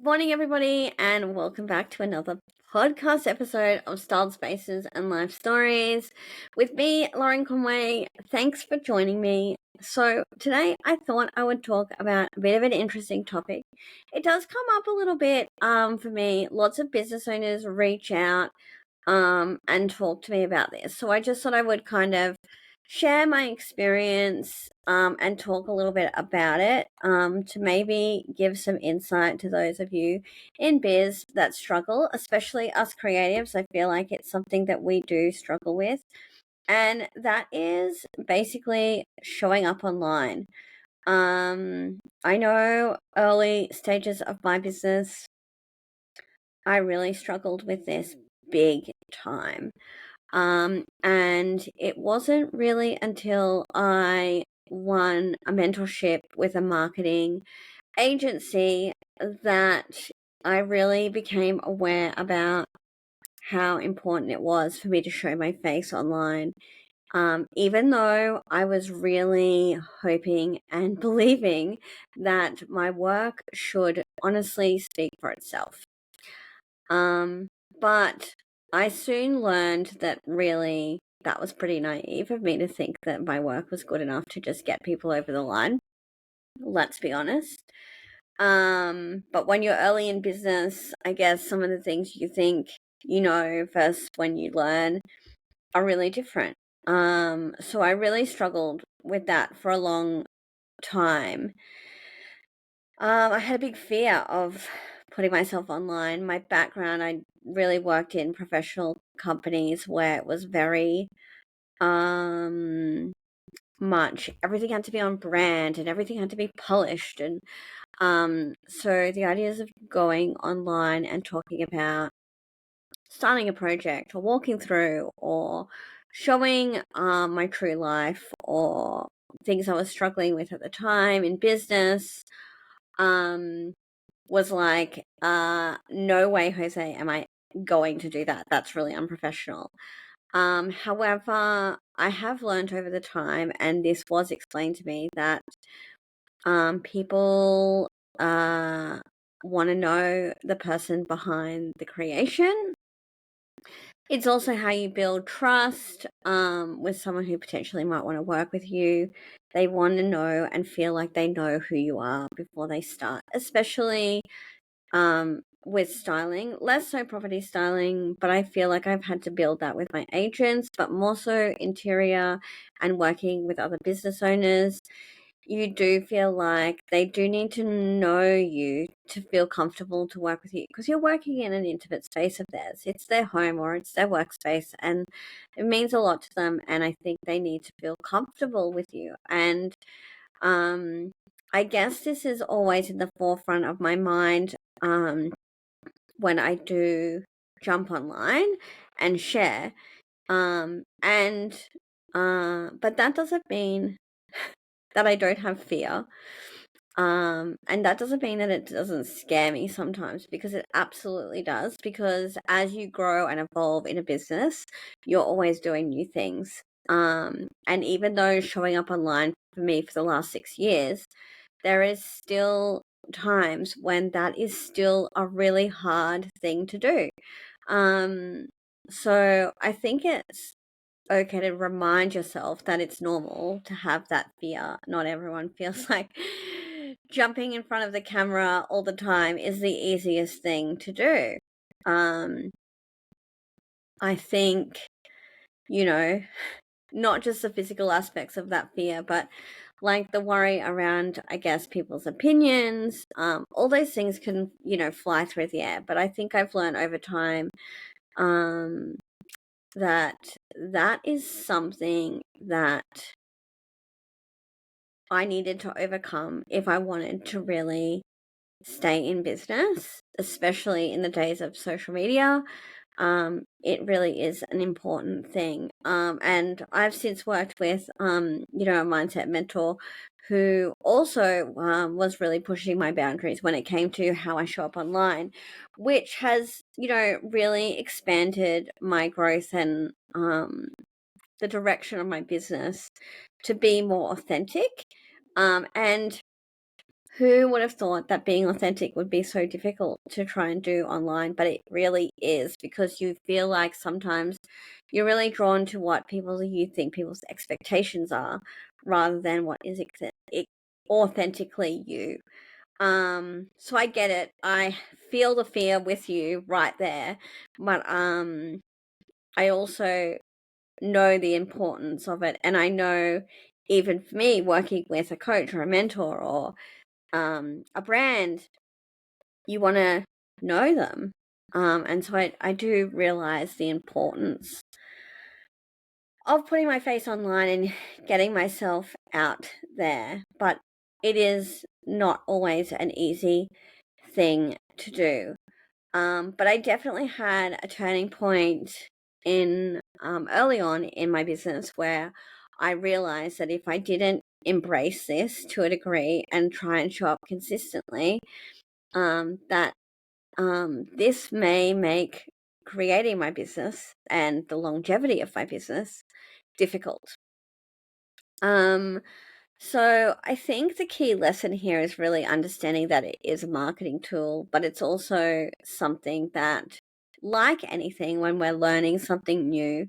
Morning, everybody, and welcome back to another podcast episode of Styled Spaces and Life Stories with me, Lauren Conway. Thanks for joining me. So, today I thought I would talk about a bit of an interesting topic. It does come up a little bit for me. Lots of business owners reach out and talk to me about this. So, I just thought I would kind of share my experience and talk a little bit about it to maybe give some insight to those of you in biz that struggle, especially us creatives. I feel like it's something that we do struggle with, and that is basically showing up online. I know early stages of my business, I really struggled with this big time. And it wasn't really until I won a mentorship with a marketing agency that I really became aware about how important it was for me to show my face online. Even though I was really hoping and believing that my work should honestly speak for itself. But I soon learned that really that was pretty naive of me to think that my work was good enough to just get people over the line. Let's be honest. But when you're early in business, I guess some of the things you think you know versus when you learn are really different. So I really struggled with that for a long time. I had a big fear of putting myself online. My background, I really worked in professional companies where it was very um much everything had to be on brand and everything had to be polished, and so the ideas of going online and talking about starting a project or walking through or showing my true life or things I was struggling with at the time in business um was like, no way, Jose, am I going to do that. That's really unprofessional. However, I have learned over the time, and this was explained to me, that people want to know the person behind the creation. It's also how you build trust with someone who potentially might want to work with you. They want to know and feel like they know who you are before they start, especially with styling, less so property styling, but I feel like I've had to build that with my agents, but more so interior and working with other business owners. You do feel like they do need to know you to feel comfortable to work with you, because you're working in an intimate space of theirs. It's their home or it's their workspace, and it means a lot to them. And I think they need to feel comfortable with you. And I guess this is always in the forefront of my mind when I do jump online and share. And but that doesn't mean that I don't have fear. And that doesn't mean that it doesn't scare me sometimes, because it absolutely does. Because as you grow and evolve in a business, you're always doing new things. And even though showing up online for me for the last 6 years, there is still times when that is still a really hard thing to do. So I think it's okay to remind yourself that it's normal to have that fear. Not everyone feels like jumping in front of the camera all the time is the easiest thing to do. Um, I think, you know, not just the physical aspects of that fear, but like the worry around, I guess, people's opinions, all those things can, fly through the air. But I think I've learned over time um, that that is something that I needed to overcome if I wanted to really stay in business, especially in the days of social media. It really is an important thing. And I've since worked with, a mindset mentor who also was really pushing my boundaries when it came to how I show up online, which has, really expanded my growth and the direction of my business to be more authentic. And Who would have thought that being authentic would be so difficult to try and do online? But it really is, because you feel like sometimes you're really drawn to what you think people's expectations are, rather than what is authentically you. So I get it. I feel the fear with you right there, but I also know the importance of it, and I know, even for me, working with a coach or a mentor or a brand, you want to know them. And so I do realize the importance of putting my face online and getting myself out there. But it is not always an easy thing to do. But I definitely had a turning point in early on in my business, where I realized that if I didn't embrace this to a degree and try and show up consistently, that this may make creating my business and the longevity of my business difficult. Um, so I think the key lesson here is really understanding that it is a marketing tool, but it's also something that, like anything, when we're learning something new,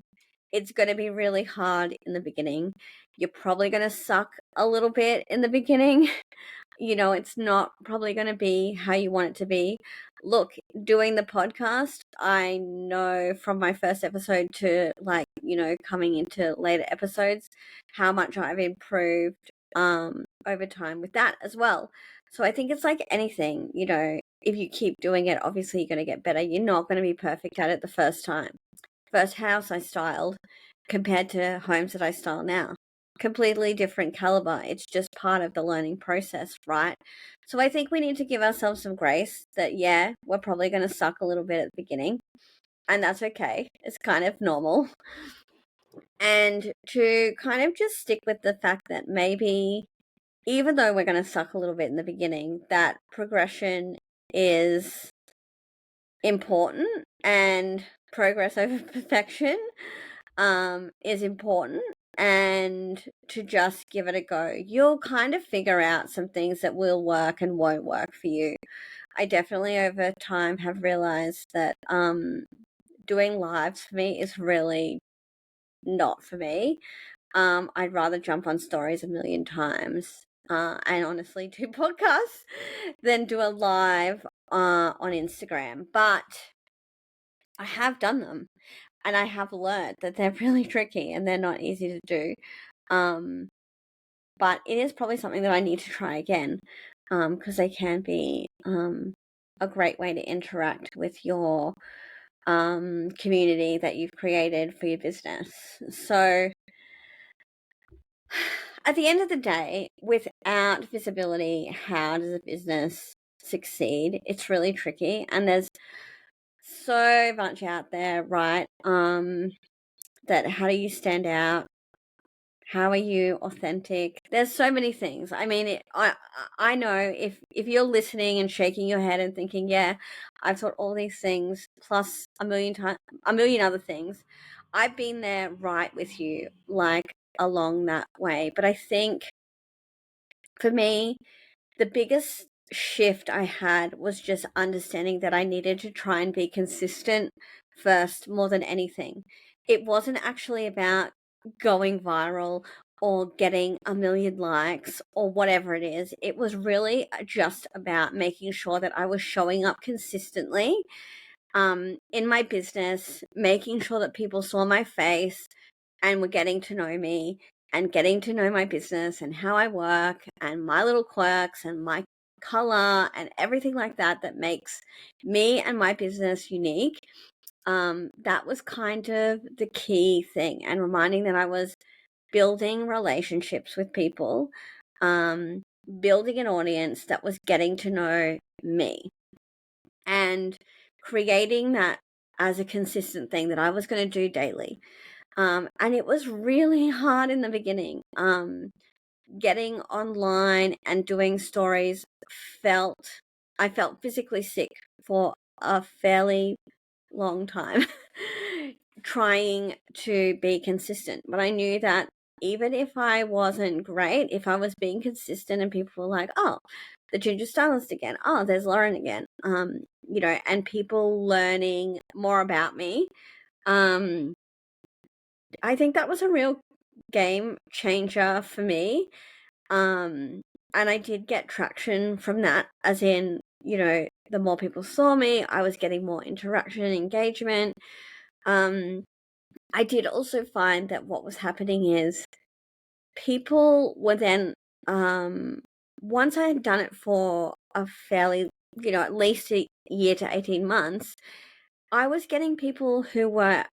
it's going to be really hard in the beginning. You're probably going to suck a little bit in the beginning. It's not probably going to be how you want it to be. Look, doing the podcast, I know from my first episode to, like, coming into later episodes, how much I've improved over time with that as well. So I think it's like anything, if you keep doing it, obviously you're going to get better. You're not going to be perfect at it the first time. First house I styled compared to homes that I style now, completely different caliber. It's just part of the learning process, right? So I think we need to give ourselves some grace that, yeah, we're probably going to suck a little bit at the beginning, and that's okay. It's kind of normal. And to kind of just stick with the fact that maybe, even though we're going to suck a little bit in the beginning, that progression is important, and progress over perfection is important, and to just give it a go. You'll kind of figure out some things that will work and won't work for you. I definitely over time have realized that doing lives for me is really not for me. I'd rather jump on stories a million times, and honestly do podcasts than do a live on Instagram. But I have done them, and I have learned that they're really tricky and they're not easy to do. Um, but it is probably something that I need to try again, because they can be a great way to interact with your community that you've created for your business. So at the end of the day, without visibility, how does a business succeed? It's really tricky, and there's so much out there, right? That how do you stand out? How are you authentic? There's so many things. I mean, I know if you're listening and shaking your head and thinking, yeah, I've thought all these things plus a million other things. I've been there right with you, like, along that way. But I think for me, the biggest shift I had was just understanding that I needed to try and be consistent first, more than anything. It wasn't actually about going viral or getting a million likes or whatever it is. It was really just about making sure that I was showing up consistently in my business, making sure that people saw my face and were getting to know me and getting to know my business and how I work and my little quirks and my color and everything like that that makes me and my business unique. That was kind of the key thing, and reminding that I was building relationships with people, um, building an audience that was getting to know me, and creating that as a consistent thing that I was going to do daily. And it was really hard in the beginning. Getting online and doing stories I felt physically sick for a fairly long time trying to be consistent. But I knew that even if I wasn't great, if I was being consistent and people were like, oh, the ginger stylist again. Oh, there's Lauren again. And people learning more about me. I think that was a real game changer for me. And I did get traction from that, as in, the more people saw me, I was getting more interaction and engagement. I did also find that what was happening is people were then, once I had done it for a fairly, at least a year to 18 months, I was getting people who were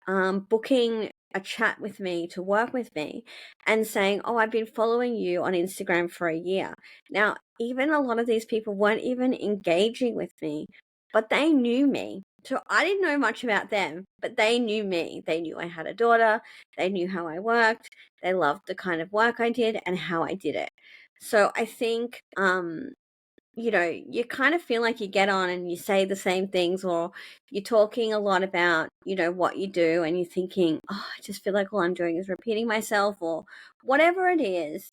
booking a chat with me to work with me and saying, "Oh, I've been following you on Instagram for a year." Now, even a lot of these people weren't even engaging with me, but they knew me. So I didn't know much about them, but they knew me. They knew I had a daughter. They knew how I worked. They loved the kind of work I did and how I did it. So I think you kind of feel like you get on and you say the same things, or you're talking a lot about, what you do, and you're thinking, oh, I just feel like all I'm doing is repeating myself, or whatever it is.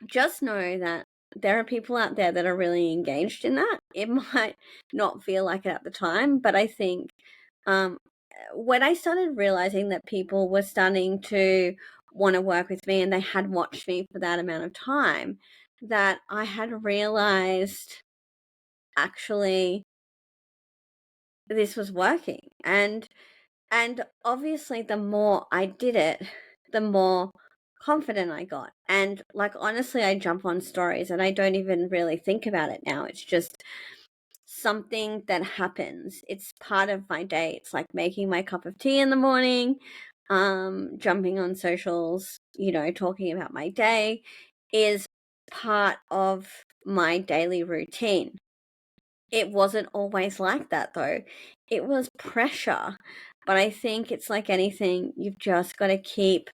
Just know that there are people out there that are really engaged in that. It might not feel like it at the time, but I think um, when I started realizing that people were starting to want to work with me and they had watched me for that amount of time, that I had realized actually this was working. And obviously the more I did it, the more confident I got. And like honestly, I jump on stories and I don't even really think about it now. It's just something that happens. It's part of my day. It's like making my cup of tea in the morning, jumping on socials, talking about my day is part of my daily routine. It wasn't always like that though. It was pressure. But I think it's like anything, you've just got to keep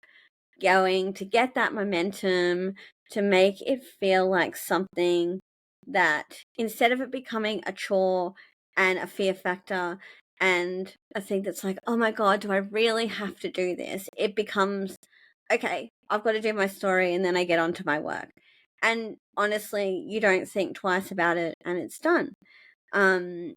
going to get that momentum, to make it feel like something that instead of it becoming a chore and a fear factor and a thing that's like, oh my God, do I really have to do this? It becomes, okay, I've got to do my story and then I get on to my work. And honestly, you don't think twice about it and it's done. Um,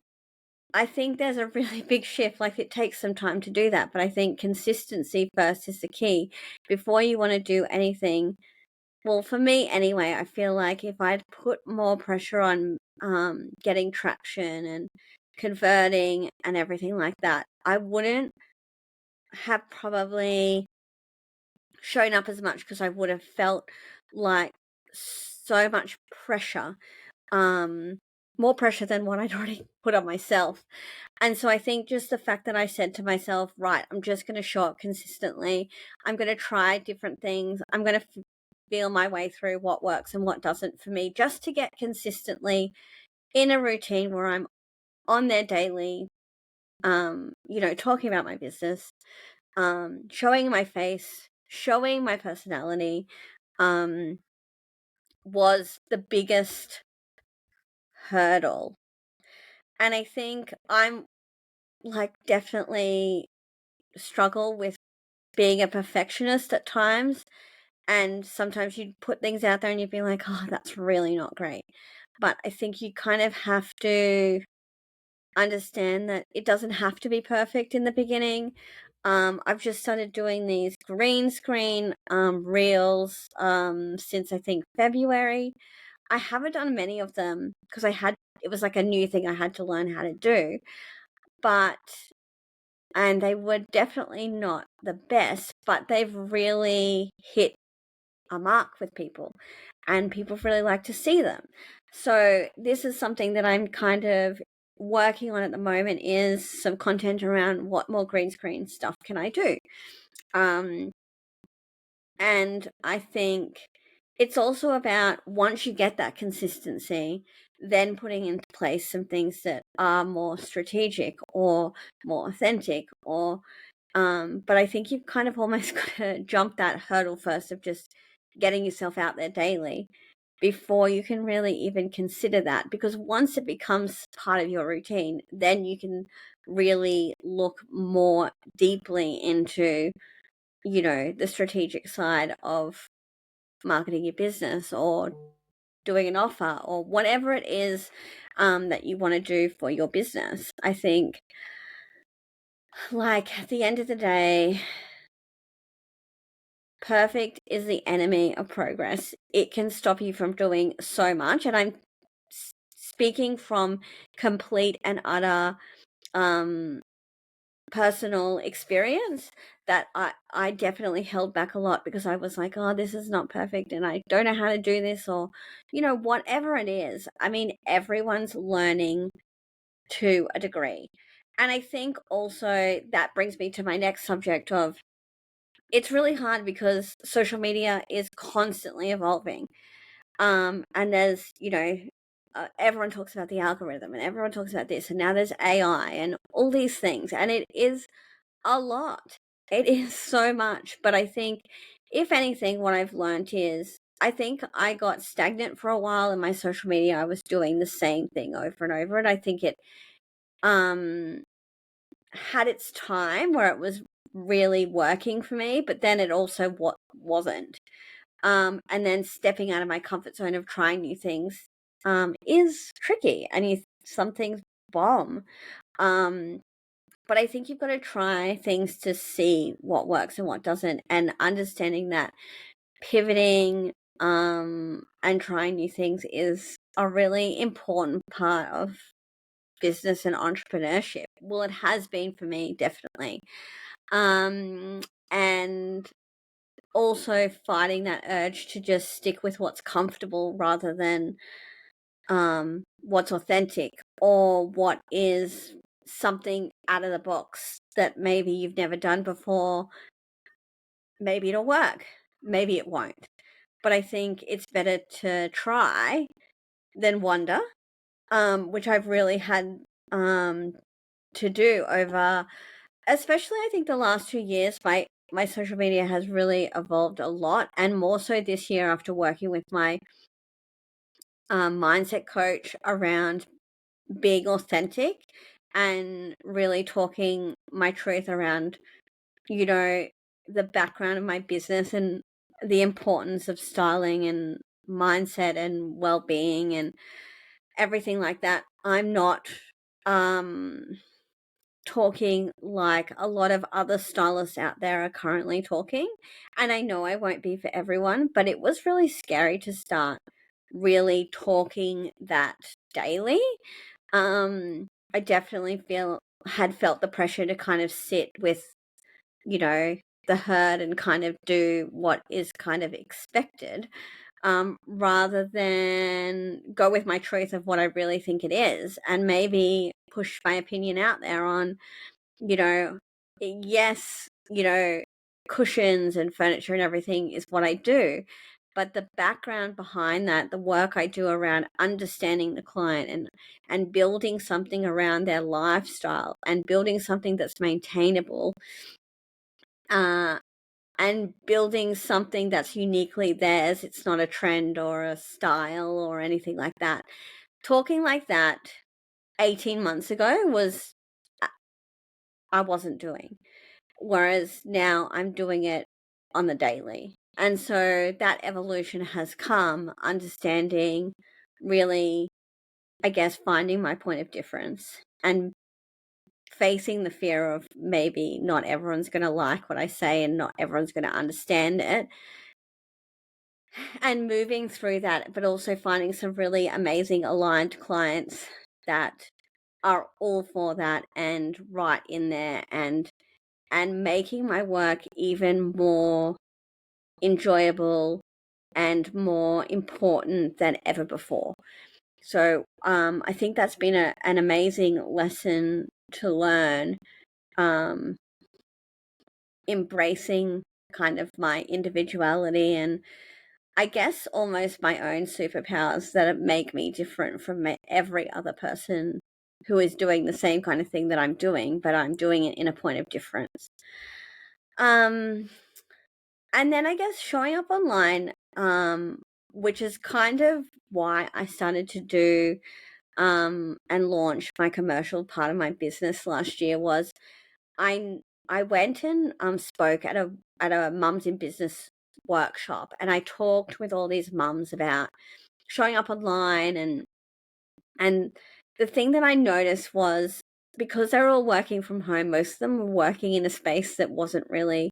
I think there's a really big shift. Like it takes some time to do that, but I think consistency first is the key before you want to do anything. Well, for me anyway, I feel like if I'd put more pressure on getting traction and converting and everything like that, I wouldn't have probably shown up as much because I would have felt like so much pressure, um, more pressure than what I'd already put on myself. And so I think just the fact that I said to myself, right, I'm just going to show up consistently. I'm going to try different things. I'm going to feel my way through what works and what doesn't for me, just to get consistently in a routine where I'm on there daily, talking about my business, showing my face, showing my personality, um, was the biggest hurdle. And I think I'm like definitely struggle with being a perfectionist at times. And sometimes you'd put things out there and you'd be like, oh, that's really not great. But I think you kind of have to understand that it doesn't have to be perfect in the beginning. I've just started doing these green screen reels since I think February. I haven't done many of them because it was like a new thing I had to learn how to do. But and they were definitely not the best, but they've really hit a mark with people, and people really like to see them. So this is something that I'm kind of working on at the moment, is some content around what more green screen stuff can I do. Um, and I think it's also about, once you get that consistency, then putting into place some things that are more strategic or more authentic, or but I think you've kind of almost got to jump that hurdle first of just getting yourself out there daily before you can really even consider that. Because once it becomes part of your routine, then you can really look more deeply into, the strategic side of marketing your business or doing an offer or whatever it is that you want to do for your business. I think, like, at the end of the day, perfect is the enemy of progress. It can stop you from doing so much. And I'm speaking from complete and utter um, personal experience that I definitely held back a lot because I was like, oh, this is not perfect and I don't know how to do this, or, whatever it is. I mean, everyone's learning to a degree. And I think also that brings me to my next subject of, it's really hard because social media is constantly evolving. And there's, everyone talks about the algorithm and everyone talks about this, and now there's AI and all these things. And it is a lot. It is so much. But I think, if anything, what I've learned is, I think I got stagnant for a while in my social media. I was doing the same thing over and over. And I think it um had its time where it was really working for me, but then it also wasn't. And then stepping out of my comfort zone of trying new things is tricky, and some things bomb. Um, but I think you've got to try things to see what works and what doesn't, and understanding that pivoting and trying new things is a really important part of business and entrepreneurship. Well, it has been for me, definitely. And also fighting that urge to just stick with what's comfortable rather than what's authentic, or what is something out of the box that maybe you've never done before. Maybe it'll work, maybe it won't. But I think it's better to try than wonder, which I've really had to do over, especially I think the last 2 years. My social media has really evolved a lot, and more so this year after working with my mindset coach around being authentic and really talking my truth around, you know, the background of my business and the importance of styling and mindset and well-being and everything like that. I'm not um talking like a lot of other stylists out there are currently talking. And I know I won't be for everyone, but it was really scary to start really talking that daily. I definitely had felt the pressure to kind of sit with, you know, the herd and kind of do what is kind of expected, rather than go with my truth of what I really think it is, and maybe push my opinion out there on, you know, yes, cushions and furniture and everything is what I do. But the background behind that, the work I do around understanding the client and building something around their lifestyle and building something that's maintainable, uh, and building something that's uniquely theirs. It's not a trend or a style or anything like that. Talking like that 18 months ago was, I wasn't doing. Whereas now I'm doing it on the daily. And so that evolution has come, understanding, really, I guess, finding my point of difference and facing the fear of maybe not everyone's going to like what I say and not everyone's going to understand it, and moving through that, but also finding some really amazing aligned clients that are all for that and right in there, and making my work even more enjoyable and more important than ever before. So I think that's been an amazing lesson to learn, um, embracing kind of my individuality and, I guess, almost my own superpowers that make me different from every other person who is doing the same kind of thing that I'm doing, but I'm doing it in a point of difference. Um, And then I guess showing up online, which is kind of why I started to do and launch my commercial part of my business last year, was I went and spoke at a mums in business workshop, and I talked with all these mums about showing up online. And the thing that I noticed was, because they're all working from home, most of them were working in a space that wasn't really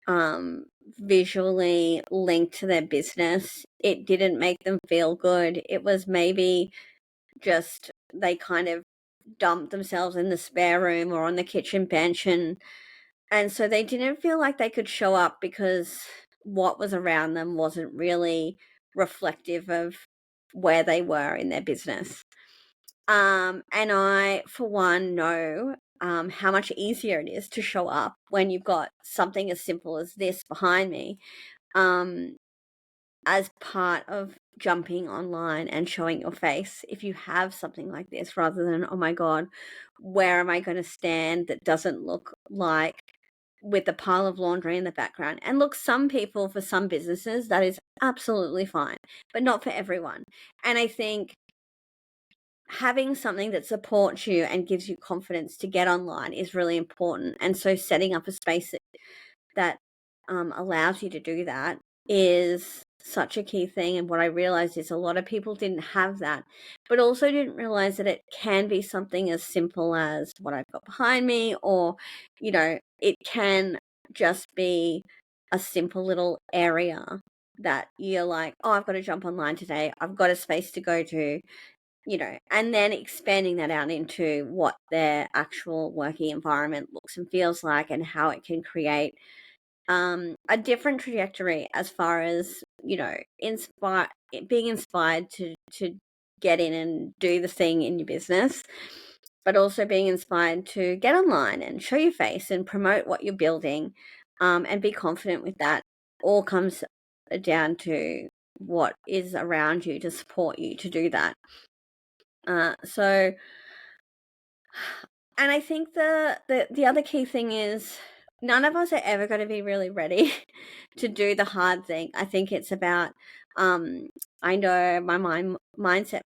um visually linked to their business. It didn't make them feel good. It was maybe just they kind of dumped themselves in the spare room or on the kitchen bench, and so they didn't feel like they could show up because what was around them wasn't really reflective of where they were in their business. And I, for one, know how much easier it is to show up when you've got something as simple as this behind me, um, as part of jumping online and showing your face. If you have something like this, rather than, oh my God, where am I going to stand that doesn't look like with a pile of laundry in the background? And look, some people, for some businesses, that is absolutely fine, but not for everyone. And I think having something that supports you and gives you confidence to get online is really important. And so setting up a space that allows you to do that is such a key thing. And what I realized is a lot of people didn't have that, but also didn't realize that it can be something as simple as what I've got behind me, or, it can just be a simple little area that you're like, oh, I've got to jump online today. I've got a space to go to, and then expanding that out into what their actual working environment looks and feels like, and how it can create a different trajectory as far as, being inspired to get in and do the thing in your business, but also being inspired to get online and show your face and promote what you're building, and be confident with that. All comes down to what is around you to support you to do that. So, and I think the other key thing is, none of us are ever going to be really ready to do the hard thing. I think it's about, um, I know my mindset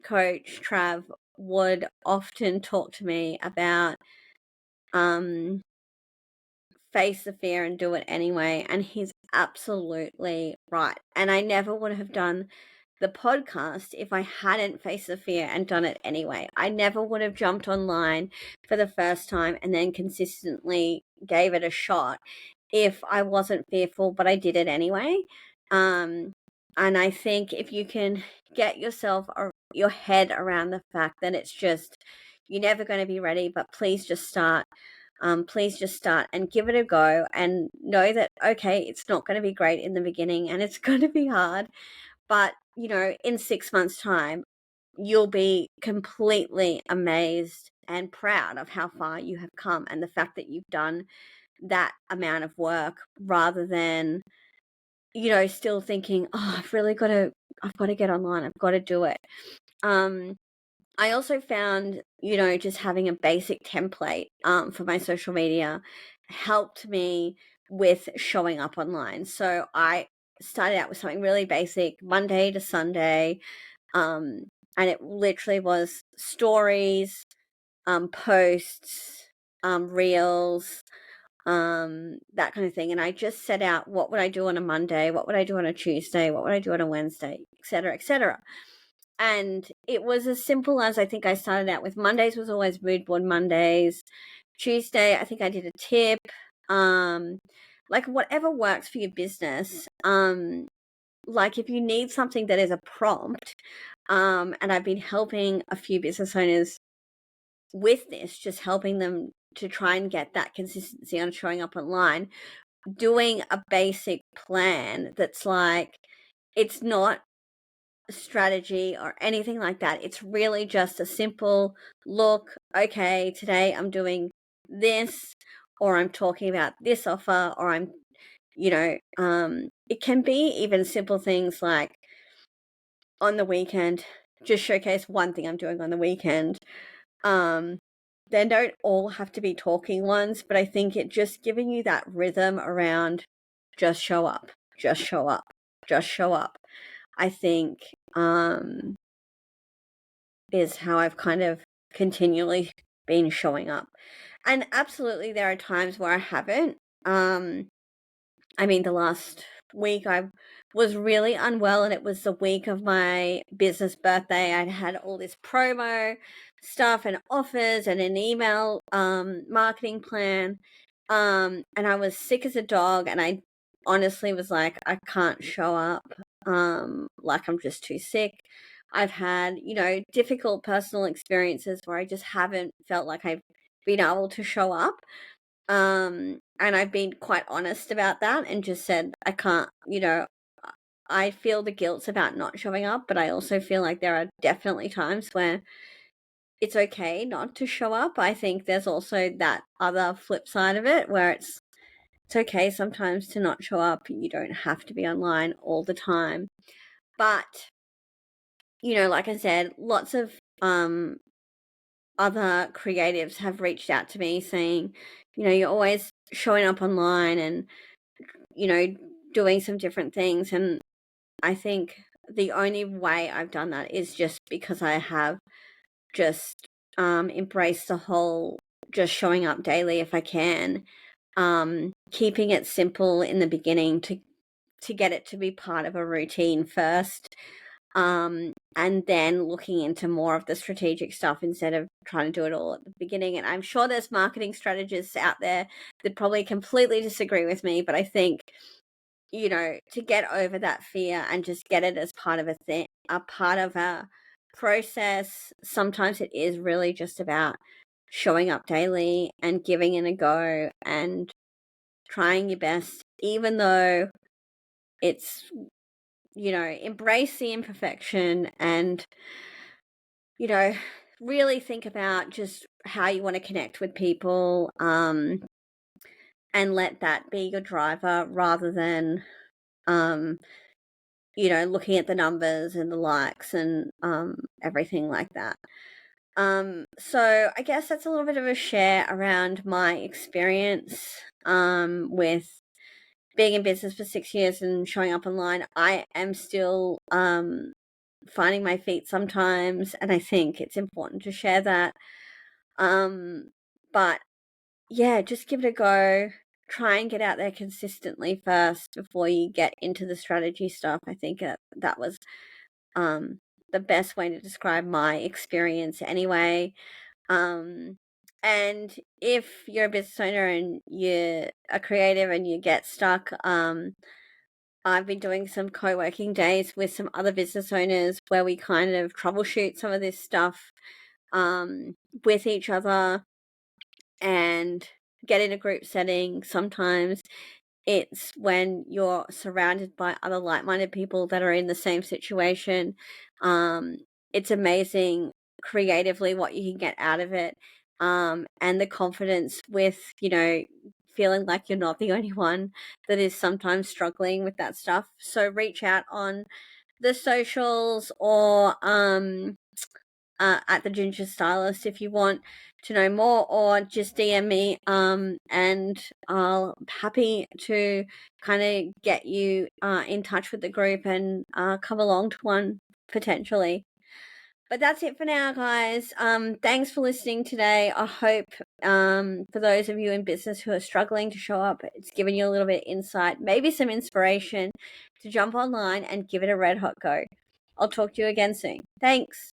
coach Trav would often talk to me about, um, face the fear and do it anyway, and he's absolutely right. And I never would have done the podcast if I hadn't faced the fear and done it anyway. I never would have jumped online for the first time and then consistently gave it a shot if I wasn't fearful, but I did it anyway. Um, and I think if you can get yourself or your head around the fact that it's just, you're never going to be ready, but please just start. Please just start and give it a go, and know that, okay, it's not going to be great in the beginning and it's going to be hard, but, in 6 months' time, you'll be completely amazed and proud of how far you have come, and the fact that you've done that amount of work, rather than, still thinking, oh, I've got to get online. I've got to do it. Um, I also found, just having a basic template for my social media helped me with showing up online. So I started out with something really basic, Monday to Sunday, um, and it literally was stories, posts, reels, that kind of thing. And I just set out, what would I do on a Monday, what would I do on a Tuesday, what would I do on a Wednesday, et cetera, et cetera. And it was as simple as, I think I started out with Mondays was always mood board Mondays. Tuesday, I think I did a tip. Like whatever works for your business. Like if you need something that is a prompt, and I've been helping a few business owners with this, just helping them to try and get that consistency on showing up online, doing a basic plan that's like, it's not strategy or anything like that. It's really just a simple look. Okay, today I'm doing this, or I'm talking about this offer, or I'm, it can be even simple things like, on the weekend, just showcase one thing I'm doing on the weekend. Um, they don't all have to be talking ones, but I think it just giving you that rhythm around, just show up, just show up, just show up. I think, is how I've kind of continually been showing up. And absolutely, there are times where I haven't. I mean, the last week I was really unwell, and it was the week of my business birthday. I'd had all this promo stuff and offers and an email marketing plan. And I was sick as a dog, and I honestly was like, I can't show up. Like I'm just too sick. I've had, difficult personal experiences where I just haven't felt like I've been able to show up. And I've been quite honest about that and just said, I can't, I feel the guilt about not showing up, but I also feel like there are definitely times where it's okay not to show up. I think there's also that other flip side of it where it's okay sometimes to not show up. You don't have to be online all the time. But, like I said, lots of other creatives have reached out to me saying, you're always showing up online and, doing some different things. And I think the only way I've done that is just because I have just embraced the whole just showing up daily if I can, keeping it simple in the beginning to get it to be part of a routine first, and then looking into more of the strategic stuff instead of trying to do it all at the beginning. And I'm sure there's marketing strategists out there that probably completely disagree with me, but I think, to get over that fear and just get it as part of a part of a process. Sometimes it is really just about showing up daily and giving it a go and trying your best, even though it's, embrace the imperfection and, you know, really think about just how you want to connect with people, and let that be your driver rather than, um, looking at the numbers and the likes and everything like that. So I guess that's a little bit of a share around my experience with being in business for 6 years and showing up online. I am still finding my feet sometimes, and I think it's important to share that. But yeah, just give it a go. Try and get out there consistently first before you get into the strategy stuff. I think that was um, the best way to describe my experience anyway. Um, and if you're a business owner and you're a creative and you get stuck, I've been doing some co-working days with some other business owners where we kind of troubleshoot some of this stuff with each other and get in a group setting. Sometimes it's when you're surrounded by other like-minded people that are in the same situation. It's amazing creatively what you can get out of it. And the confidence with, feeling like you're not the only one that is sometimes struggling with that stuff. So reach out on the socials or at the Ginger Stylist if you want to know more, or just DM me, and I'll happy to kind of get you in touch with the group and come along to one potentially. But that's it for now, guys. Thanks for listening today. I hope for those of you in business who are struggling to show up, it's given you a little bit of insight, maybe some inspiration to jump online and give it a red hot go. I'll talk to you again soon. Thanks.